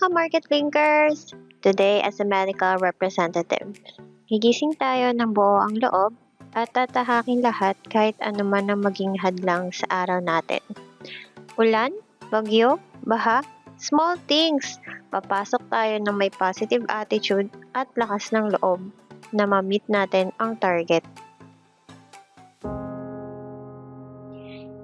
ka-market linkers! Today as a medical representative, gigising tayo ng buo ang loob at tatahakin lahat kahit anuman ang maging hadlang sa araw natin. Ulan, bagyo, baha, small things. Papasok tayo ng may positive attitude at lakas ng loob na ma-meet natin ang target.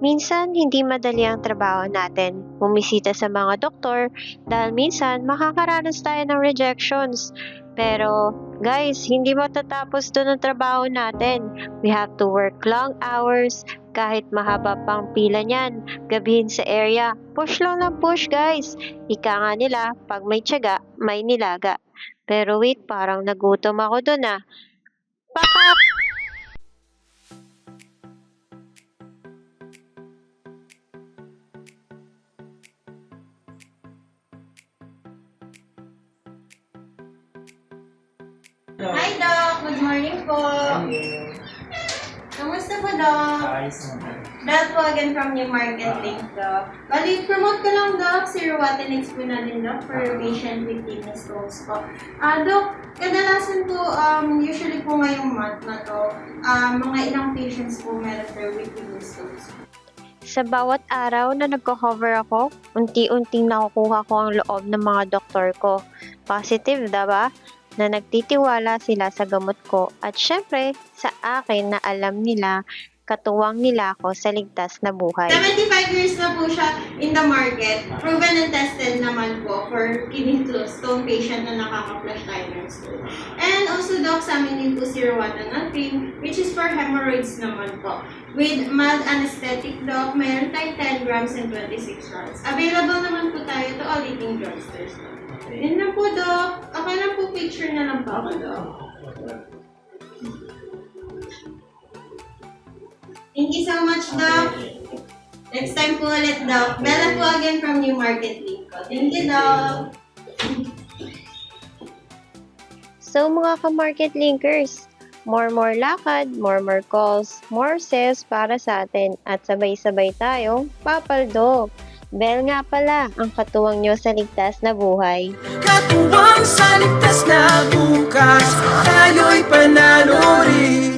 Minsan, hindi madali ang trabaho natin. Bumisita sa mga doktor dahil minsan makakaranas tayo ng rejections. Pero, guys, hindi matatapos doon ang trabaho natin. We have to work long hours, kahit mahaba pang pila niyan, gabihin sa area. Push lang ng push, guys. Ika nga nila, pag may tiyaga, may nilaga. Pero wait, parang nagutom ako doon ah. Pakak! Hi, Doc! Good morning po! Kamusta po, Doc? Ayos naman. Dahil po again from New Market Link, Doc. Bali, promote ko lang, Doc. Si Rowatinix po na din, Doc, for patient with kidney stones po. Doc, kadalasan po, usually po ngayong month na to, mga ilang patients po meron there with kidney stones. Sa bawat araw na nagko-cover ako, unti-unting nakukuha ko ang loob ng mga doktor ko. Positive, diba? Na nagtitiwala sila sa gamot ko at syempre sa akin na alam nila, katuwang nila ako sa ligtas na buhay. 75 years na po siya in the market. Proven and tested naman po for kidney stone patient na nakaka-flush thyroid stone. And also, Doc, sa amin din po si Rowatanol cream, which is for hemorrhoids naman po. With mild anesthetic, Doc, mayroon tayo 10 grams and 26 grams. Available naman po tayo to all eating drugstores. Yun lang po, Doc. Okay lang po, picture na lang po ako, Doc. Thank you so much, Doc. Next time po ulit, Doc. Bella po again from New Market Link. Thank you, Doc. So mga ka-market linkers, more lakad, more calls, more sales para sa atin at sabay-sabay tayong papaldo. Bell nga pala ang katuwang nyo sa ligtas na buhay. Katuwang sa ligtas na bukas, tayo'y panalo rin.